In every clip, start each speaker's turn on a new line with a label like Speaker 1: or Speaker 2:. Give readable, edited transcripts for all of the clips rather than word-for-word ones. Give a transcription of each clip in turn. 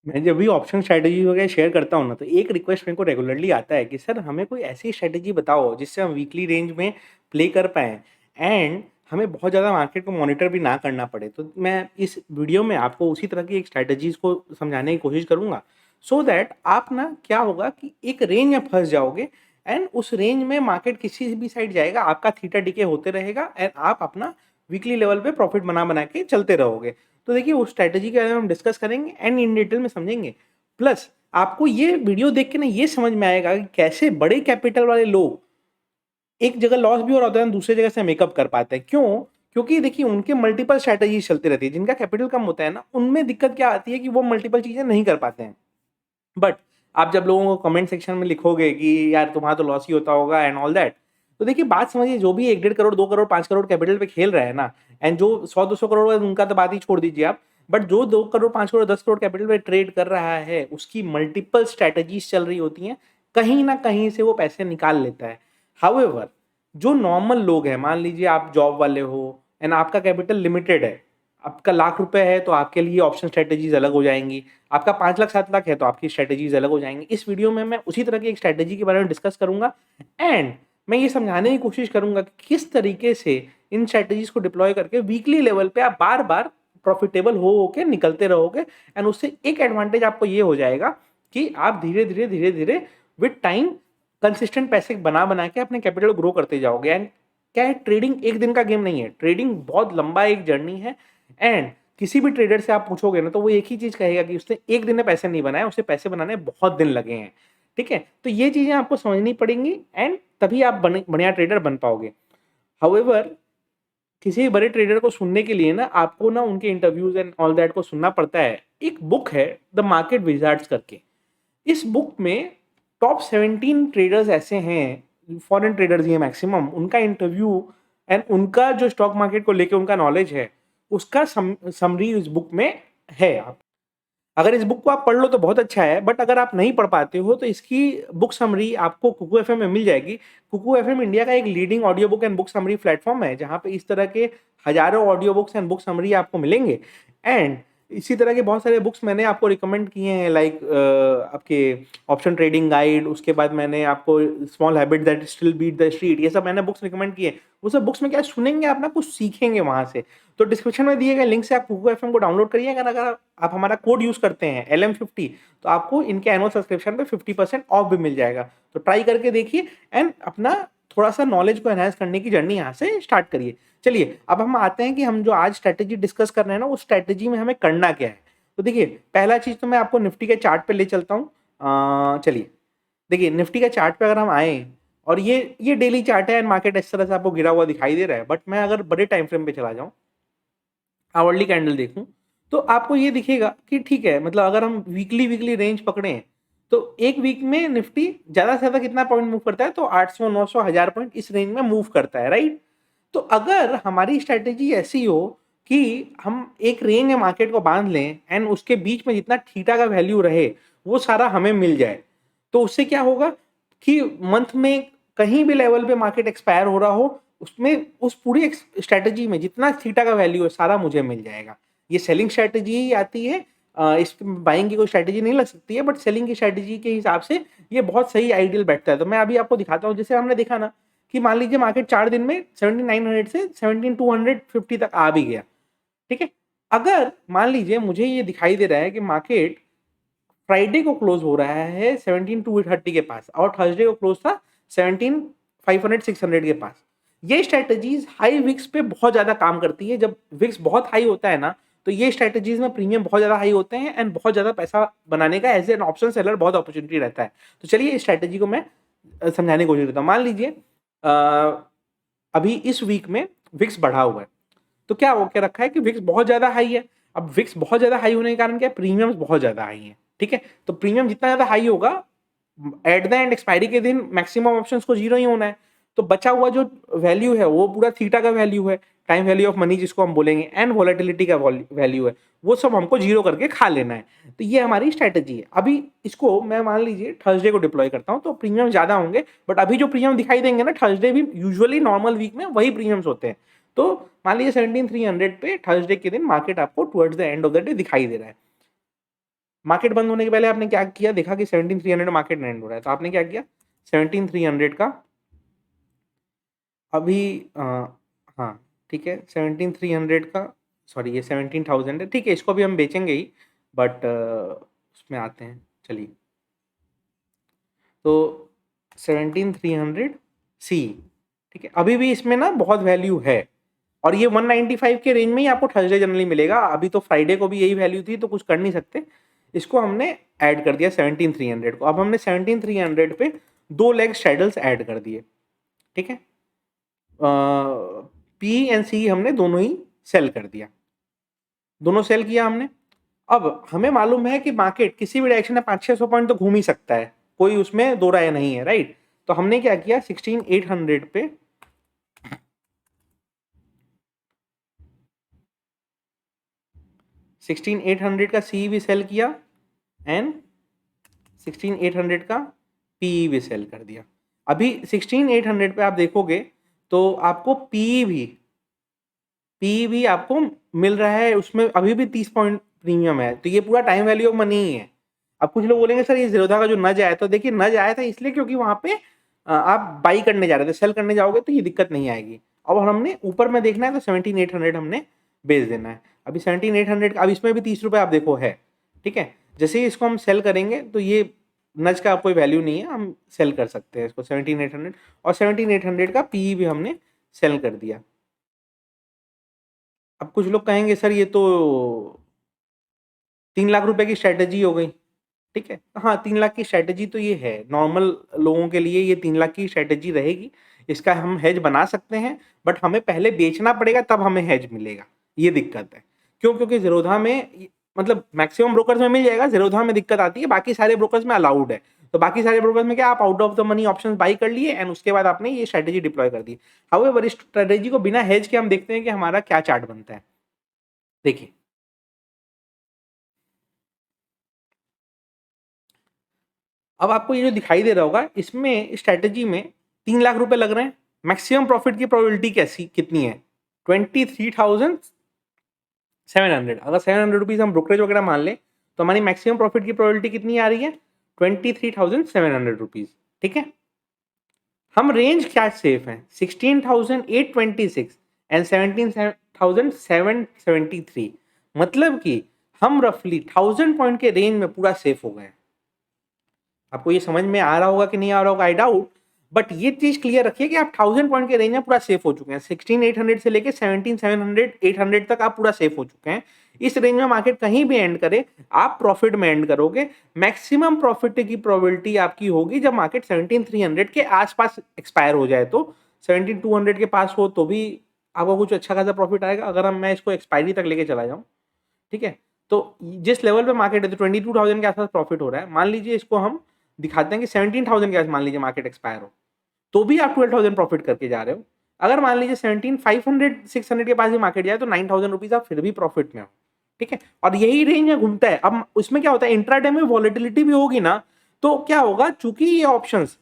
Speaker 1: मैं जब भी ऑप्शन स्ट्रैटेजी वगैरह शेयर करता हूँ ना, तो एक रिक्वेस्ट मेरे को रेगुलरली आता है कि सर हमें कोई ऐसी स्ट्रैटेजी बताओ जिससे हम वीकली रेंज में प्ले कर पाएँ एंड हमें बहुत ज़्यादा मार्केट को मॉनिटर भी ना करना पड़े। तो मैं इस वीडियो में आपको उसी तरह की एक स्ट्रैटेजीज़ को समझाने की कोशिश करूँगा, सो दैट आप ना क्या होगा कि एक रेंज में फँस जाओगे एंड उस रेंज में मार्केट किसी भी साइड जाएगा, आपका थीटा डिके होते रहेगा एंड आप अपना वीकली लेवल पे प्रॉफिट बना के चलते रहोगे। तो देखिए उस स्ट्रैटेजी के बारे में हम डिस्कस करेंगे एंड इन डिटेल में समझेंगे। प्लस आपको ये वीडियो देख के ना ये समझ में आएगा कि कैसे बड़े कैपिटल वाले लोग एक जगह लॉस भी हो रहा होता है, दूसरी जगह से मेकअप कर पाते हैं। क्यों? क्योंकि देखिए उनके मल्टीपल स्ट्रैटेजीज़ चलती रहती है। जिनका कैपिटल कम होता है ना, उनमें दिक्कत क्या आती है कि वो मल्टीपल चीज़ें नहीं कर पाते हैं। बट आप जब लोगों को कमेंट सेक्शन में लिखोगे कि यार तुम्हारा तो लॉस ही होता होगा एंड ऑल दैट, तो देखिए बात समझिए, जो भी 1 डेढ़ करोड़, 2 करोड़, 5 करोड़ कैपिटल पे खेल रहा है ना, एंड जो 100-200 करोड़ है उनका तो बात ही छोड़ दीजिए आप। बट जो 2 करोड़, 5 करोड़, 10 करोड़ कैपिटल पे ट्रेड कर रहा है, उसकी मल्टीपल स्ट्रैटेजीज़ चल रही होती हैं, कहीं न कहीं से वो पैसे निकाल लेता है। हाउएवर जो नॉर्मल लोग हैं, मान लीजिए आप जॉब वाले हो एंड आपका कैपिटल लिमिटेड है, आपका लाख रुपए है तो आपके लिए ऑप्शन स्ट्रैटेजीज़ अलग हो जाएँगी। आपका 5 लाख 7 लाख है तो आपकी स्ट्रैटेजीज़ अलग हो जाएँगी। इस वीडियो में मैं उसी तरह की एक स्ट्रैटेजी के बारे में डिस्कस करूँगा एंड मैं ये समझाने की कोशिश करूँगा कि किस तरीके से इन स्ट्रैटेजीज़ को डिप्लॉय करके वीकली लेवल पे आप बार-बार प्रॉफिटेबल हो के निकलते रहोगे एंड उससे एक एडवांटेज आपको ये हो जाएगा कि आप धीरे-धीरे, धीरे-धीरे विथ टाइम कंसिस्टेंट पैसे बना के अपने कैपिटल ग्रो करते जाओगे। एंड क्या है, ट्रेडिंग एक दिन का गेम नहीं है, ट्रेडिंग बहुत लंबा एक जर्नी है एंड किसी भी ट्रेडर से आप पूछोगे ना, तो वो एक ही चीज़ कहेगा कि उसने एक दिन में पैसे नहीं बनाए, उसे पैसे बनाने में बहुत दिन लगे हैं। ठीक है? तो ये चीज़ें आपको समझनी पड़ेंगी एंड तभी आप बढ़िया ट्रेडर बन पाओगे। हाउएवर किसी बड़े ट्रेडर को सुनने के लिए ना आपको ना उनके इंटरव्यूज़ एंड ऑल दैट को सुनना पड़ता है। एक बुक है द मार्केट विज़ार्ड्स करके। इस बुक में टॉप 17 ट्रेडर्स ऐसे हैं, फॉरेन ट्रेडर्स ही हैं मैक्सिमम, उनका इंटरव्यू एंड उनका जो स्टॉक मार्केट को लेके उनका नॉलेज है, उसका समरी इस बुक में है। आप अगर इस बुक को आप पढ़ लो तो बहुत अच्छा है, बट अगर आप नहीं पढ़ पाते हो तो इसकी बुक समरी आपको कुकू एफएम में मिल जाएगी। कुकू एफएम इंडिया का एक leading audio book and book summary platform है, जहाँ पे इस तरह के हजारों audio books and book summary आपको मिलेंगे एंड इसी तरह के बहुत सारे बुक्स मैंने आपको रिकमेंड किए हैं, लाइक आपके ऑप्शन ट्रेडिंग गाइड, उसके बाद मैंने आपको small habit that still beat the street, ये सब मैंने बुक्स रिकमेंड किए। वो सब बुक्स में क्या सुनेंगे आप ना, कुछ सीखेंगे वहाँ से। तो डिस्क्रिप्शन में दिए गए लिंक से आप कुकू एफएम को डाउनलोड करिए। अगर आप हमारा कोड यूज़ करते हैं LM50, तो आपको इनके एनुअल सब्सक्रिप्शन पे 50% ऑफ भी मिल जाएगा। तो ट्राई करके देखिए एंड अपना थोड़ा-सा नॉलेज को एनहांस करने की जर्नी यहाँ से स्टार्ट करिए। चलिए, अब हम आते हैं कि हम जो आज स्ट्रैटेजी डिस्कस कर रहे हैं ना, उस स्ट्रैटेजी में हमें करना क्या है? तो देखिए, पहला चीज़ तो मैं आपको निफ्टी के चार्ट पे ले चलता हूँ। चलिए, देखिए निफ्टी के चार्ट पे अगर हम आएँ और ये डेली चार्ट है एंड मार्केट इस तरह से आपको गिरा हुआ दिखाई दे रहा है। बट मैं अगर बड़े टाइम फ्रेम पे चला जाऊँ, आवरली कैंडल देखूँ, तो आपको ये दिखेगा कि ठीक है, मतलब अगर हम वीकली रेंज पकड़ें, तो एक वीक में निफ्टी ज़्यादा से ज़्यादा कितना पॉइंट मूव करता है? तो 800, 900, 1000 पॉइंट इस रेंज में मूव करता है, राइट? तो अगर हमारी स्ट्रैटेजी ऐसी हो कि हम एक रेंज में मार्केट को बाँध लें एंड उसके बीच में जितना थीटा का वैल्यू रहे, वो सारा हमें मिल जाए, तो उससे क्या होगा कि मंथ में कहीं भी लेवल पे मार्केट एक्सपायर हो रहा हो, उसमें उस पूरी स्ट्रैटेजी में जितना थीटा का वैल्यू है, सारा मुझे मिल जाएगा। ये सेलिंग स्ट्रैटेजी ही आती है। इसमें बाइंग की कोई स्ट्रैटेजी नहीं लग सकती है, बट सेलिंग की स्ट्रैटेजी के हिसाब से ये बहुत सही आइडियल बैठता है। तो मैं अभी आपको दिखाता हूँ, जैसे हमने देखा ना कि मान लीजिए मार्केट 4 दिन में 17,900 से 17,250 तक आ भी गया, ठीक है? अगर मान लीजिए मुझे ये दिखाई दे रहा है कि मार्केट फ्राइडे को क्लोज हो रहा है 17,230 के पास और थर्सडे को क्लोज था 17,500-600 के पास। ये स्ट्रैटेजीज हाई विक्स पे बहुत ज़्यादा काम करती है। जब विक्स बहुत हाई होता है ना, तो ये स्ट्रैटेजीज में प्रीमियम बहुत ज़्यादा हाई होते हैं एंड बहुत ज़्यादा पैसा बनाने का एज एन ऑप्शन सेलर बहुत अपॉर्चुनिटी रहता है। तो चलिए इस स्ट्रैटेजी को मैं समझाने की कोशिश करता हूँ। मान लीजिए अभी इस वीक में विक्स बढ़ा हुआ है, तो क्या हो क्या रखा है कि विक्स बहुत ज़्यादा हाई है। अब विक्स बहुत ज़्यादा हाई होने के कारण क्या है, प्रीमियम्स बहुत ज़्यादा हाई हैं, ठीक है? तो प्रीमियम जितना ज़्यादा हाई होगा, एट द एंड एक्सपायरी के दिन मैक्सिमम ऑप्शंस को जीरो ही होना है। तो बचा हुआ जो वैल्यू है वो पूरा थीटा का वैल्यू है, टाइम वैल्यू ऑफ मनी जिसको हम बोलेंगे, एंड वोलेटिलिटी का वैल्यू है, वो सब हमको जीरो करके खा लेना है। तो ये हमारी स्ट्रैटेजी है। अभी इसको मैं मान लीजिए थर्सडे को डिप्लॉय करता हूँ, तो प्रीमियम ज़्यादा होंगे, बट अभी जो प्रीमियम दिखाई देंगे ना थर्सडे भी यूजुअली नॉर्मल वीक में वही प्रीमियम्स होते हैं। तो मान लीजिए 17,300 पे थर्सडे के दिन मार्केट आपको towards the end of the day दिखाई दे रहा है। मार्केट बंद होने के पहले आपने क्या किया, देखा कि 17,300 मार्केट एंड हो रहा है, तो आपने क्या किया 17,300 का अभी हाँ ठीक है 17,300 का, सॉरी ये 17,000 है, ठीक है इसको भी हम बेचेंगे ही, बट उसमें आते हैं चलिए। तो 17,300 सी, ठीक है अभी भी इसमें ना बहुत वैल्यू है, और ये 195 के रेंज में ही आपको थर्सडे जनरली मिलेगा। अभी तो फ्राइडे को भी यही वैल्यू थी तो कुछ कर नहीं सकते, इसको हमने ऐड कर दिया 17,300 को। अब हमने 17,300 पे 2 लेग स्ट्रैडल्स ऐड कर दिए, ठीक है पी एंड सी हमने दोनों ही सेल कर दिया, दोनों सेल किया हमने। अब हमें मालूम है कि मार्केट किसी भी डायरेक्शन में 500-600 पॉइंट तो घूम ही सकता है, कोई उसमें दो राय नहीं है, राइट। तो हमने क्या किया 16,800 पे 16,800 का सी भी सेल किया एंड 16,800 का पी भी सेल कर दिया। अभी 16,800 पे आप देखोगे तो आपको पी भी आपको मिल रहा है, उसमें अभी भी 30 पॉइंट प्रीमियम है, तो ये पूरा टाइम वैल्यू ऑफ मनी ही है। अब कुछ लोग बोलेंगे सर ये ज़ीरोधा का जो नज आया, तो देखिए नज आया था इसलिए क्योंकि वहां पे आप बाई करने जा रहे थे, सेल करने जाओगे तो ये दिक्कत नहीं आएगी। अब हमने ऊपर में देखना है तो 17,800 हमने बेच देना है। अभी 17,800 अब इसमें भी 30 रुपये आप देखो है, ठीक है जैसे ही इसको हम सेल करेंगे तो ये नज का कोई वैल्यू नहीं है, हम सेल कर सकते हैं इसको 17,800, और 17,800 का पी भी हमने सेल कर दिया। अब कुछ लोग कहेंगे सर ये तो 3 लाख रुपए की स्ट्रैटेजी हो गई, ठीक है हाँ 3 लाख की स्ट्रैटेजी तो ये है, नॉर्मल लोगों के लिए ये 3 लाख की स्ट्रैटेजी रहेगी, इसका हम हेज बना सकते हैं, बट हमें पहले बेचना पड़ेगा तब हमें हेज मिलेगा, ये दिक्कत है। क्यों, क्योंकि ज़ीरोधा में मतलब मैक्सिमम ब्रोकर्स में मिल जाएगा, ज़ीरोधा में दिक्कत आती है, बाकी सारे ब्रोकर्स में अलाउड है। तो बाकी सारे ब्रोकर्स में क्या आप out of the money options by कर लिए एंड उसके बाद आपने ये स्ट्रैटेजी डिप्लॉय कर दी। हाउएवर इस स्ट्रैटेजी को बिना हेज के हम देखते हैं कि हमारा क्या चार्ट बनता है। देखिए अब आपको ये जो दिखाई दे रहा होगा इसमें स्ट्रैटेजी में 3 लाख रुपए लग रहे हैं, मैक्सिमम प्रॉफिट की प्रोबेबिलिटी कैसी कितनी है 23,700। अगर 700 रुपीज हम ब्रोकरेज वगैरह मान लें तो हमारी मैक्सिमम प्रॉफिट की प्रोबेबिलिटी कितनी आ रही है 23,700 रुपीज, ठीक है। हम रेंज क्या सेफ है 16,826 एंड 17,773, मतलब कि हम रफली 1000 पॉइंट के रेंज में पूरा सेफ हो गए। आपको ये समझ में आ रहा होगा कि नहीं आ रहा होगा आई डाउट, बट ये चीज क्लियर रखिए कि आप 1000 पॉइंट के रेंज में पूरा सेफ हो चुके हैं। 16,800 से लेके 17,700 800 तक आप पूरा सेफ हो चुके हैं। इस रेंज में मार्केट कहीं भी एंड करे आप प्रॉफिट में एंड करोगे। मैक्सिमम प्रॉफिट की प्रोबेबिलिटी आपकी होगी जब मार्केट 17,300 के आसपास एक्सपायर हो जाए, तो 17,200 के पास हो तो भी आपको कुछ अच्छा खासा प्रॉफिट आएगा। अगर हम मैं इसको एक्सपायरी तक लेके चला जाऊं, ठीक है, तो जिस लेवल पे मार्केट है तो 22,000 के आसपास प्रॉफिट हो रहा है, मान लीजिए इसको हम दिखाते हैं कि 17,000 के आसपास मान लीजिए मार्केट एक्सपायर हो, तो भी आप 12,000 प्रॉफिट करके जा रहे हो। अगर मान लीजिए 17,500 600 के पास भी मार्केट जाए तो 9,000 रुपीज आप फिर भी प्रॉफिट में हो, ठीक है। और यही रेंज में घूमता है। अब उसमें क्या होता है इंट्राडे में वॉलेटिलिटी भी होगी ना, तो क्या होगा चूंकि ये ऑप्शंस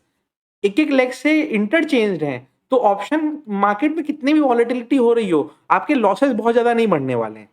Speaker 1: एक एक लेग से इंटरचेंज्ड हैं, तो ऑप्शन मार्केट में कितनी भी वॉलेटिलिटी हो रही हो आपके लॉसेस बहुत ज्यादा नहीं बढ़ने वाले हैं।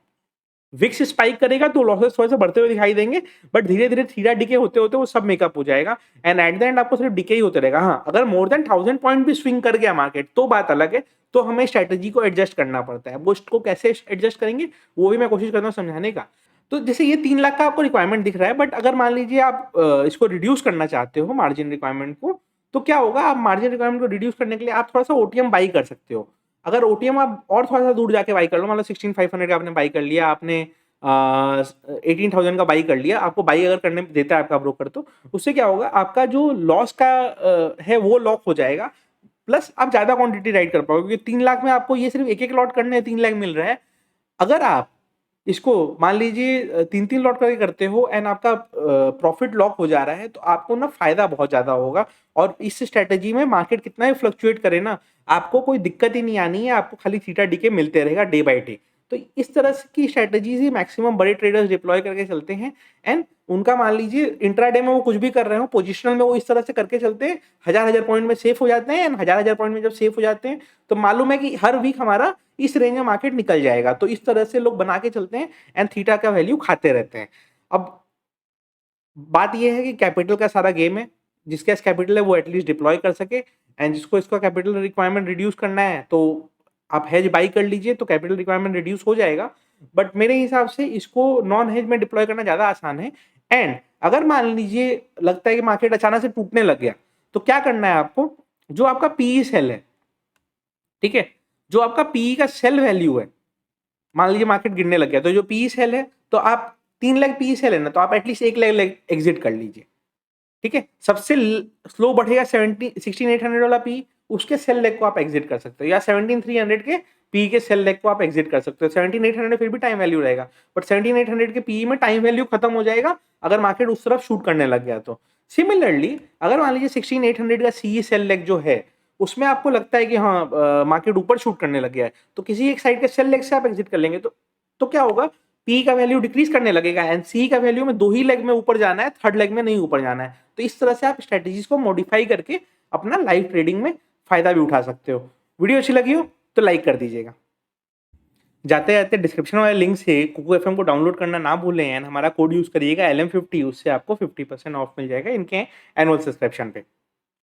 Speaker 1: विक्स स्पाइक करेगा तो लॉसेस थोड़े से बढ़ते हुए दिखाई देंगे, बट धीरे धीरे थीरा डिके होते होते वो सब मेकअप हो जाएगा एंड एट द एंड आपको सिर्फ डिके ही होते रहेगा। हाँ अगर मोर देन 1000 पॉइंट भी स्विंग कर गया मार्केट तो बात अलग है, तो हमें स्ट्रेटेजी को एडजस्ट करना पड़ता है। वो उसको कैसे एडजस्ट करेंगे वो भी मैं कोशिश करता हूँ समझाने का। तो जैसे ये 3 लाख का आपको रिक्वायरमेंट दिख रहा है, बट अगर मान लीजिए आप इसको रिड्यूस करना चाहते हो मार्जिन रिक्वायरमेंट को, तो क्या होगा आप मार्जिन रिक्वायरमेंट को रिड्यूस करने के लिए आप थोड़ा सा ओटीएम बाई कर सकते हो। अगर ओटीएम आप और थोड़ा सा दूर जाके बाई कर लो, मतलब 16,500 का आपने बाई कर लिया, आपने 18,000 का बाई कर लिया, आपको बाई अगर करने देता है आपका ब्रोकर, तो उससे क्या होगा आपका जो लॉस का है वो लॉक हो जाएगा, प्लस आप ज्यादा क्वांटिटी राइड कर पाओगे, क्योंकि 3 लाख में आपको ये सिर्फ एक एक लॉट करने 3 लाख मिल रहा है। अगर आप इसको मान लीजिए 3-3 लॉट करके करते हो एंड आपका प्रॉफिट लॉक हो जा रहा है, तो आपको ना फायदा बहुत ज्यादा होगा। और इस स्ट्रेटेजी में मार्केट कितना भी फ्लक्चुएट करे ना, आपको कोई दिक्कत ही नहीं आनी है, आपको खाली थीटा डीके मिलते रहेगा डे बाय डे। तो इस तरह की स्ट्रेटेजीज ही मैक्सिमम बड़े ट्रेडर्स डिप्लॉय करके चलते हैं एंड उनका मान लीजिए इंट्राडे में वो कुछ भी कर रहे हो, पोजिशनल में वो इस तरह से करके चलते हैं, हजार पॉइंट में सेफ हो जाते हैं एंड हजार पॉइंट में जब सेफ हो जाते हैं तो मालूम है कि हर वीक हमारा इस रेंज में मार्केट निकल जाएगा। तो इस तरह से लोग बना के चलते हैं एंड थीटा का वैल्यू खाते रहते हैं। अब बात ये है कि कैपिटल का सारा गेम है, जिसके पास कैपिटल है वो एटलीस्ट डिप्लॉय कर सके, एंड जिसको इसका कैपिटल रिक्वायरमेंट रिड्यूस करना है तो आप हेज बाई कर लीजिए, तो कैपिटल रिक्वायरमेंट रिड्यूस हो जाएगा। बट मेरे हिसाब से इसको नॉन हेज में डिप्लॉय करना ज़्यादा आसान है। एंड अगर मान लीजिए लगता है कि मार्केट अचानक से टूटने लग गया, तो क्या करना है आपको, जो आपका पीई सेल है, ठीक है, जो आपका पीई का सेल वैल्यू है, मान लीजिए मार्केट गिरने लग गया, तो जो पीई सेल है, तो आप 3 लाख पीई सेल है ना, तो आप एटलीस्ट 1 लाख एग्जिट कर लीजिए, ठीक है। सबसे स्लो बढ़ेगा 16,800 वाला पी, उसके सेल लेग को आप एग्जिट कर सकते हो, या 17,300 के पी के सेल लेग को आप एग्जिट कर सकते हो। 17,800 फिर भी टाइम वैल्यू रहेगा, बट 17,800 के पी में टाइम वैल्यू खत्म हो जाएगा अगर मार्केट उस तरफ शूट करने लग गया तो। सिमिलरली अगर मान लीजिए 16,800 का सी सेल लेग जो है, उसमें आपको लगता है कि हाँ मार्केट ऊपर शूट करने लग गया है, तो किसी एक साइड के सेल लेग से आप एग्जिट कर लेंगे, तो क्या होगा, पी का वैल्यू डिक्रीज करने लगेगा, एंड सी का वैल्यू में 2 ही लेग में ऊपर जाना है, थर्ड लेग में नहीं ऊपर जाना है। तो इस तरह से आप स्ट्रेटेजीज को मॉडिफाई करके अपना लाइव ट्रेडिंग में फायदा भी उठा सकते हो। वीडियो अच्छी लगी हो तो लाइक कर दीजिएगा। जाते जाते डिस्क्रिप्शन वाले लिंक से कुकू एफएम को डाउनलोड करना ना भूलें, एंड हमारा कोड यूज करिएगा LM50, उससे आपको 50% ऑफ मिल जाएगा इनके एनुअल सब्सक्रिप्शन पे।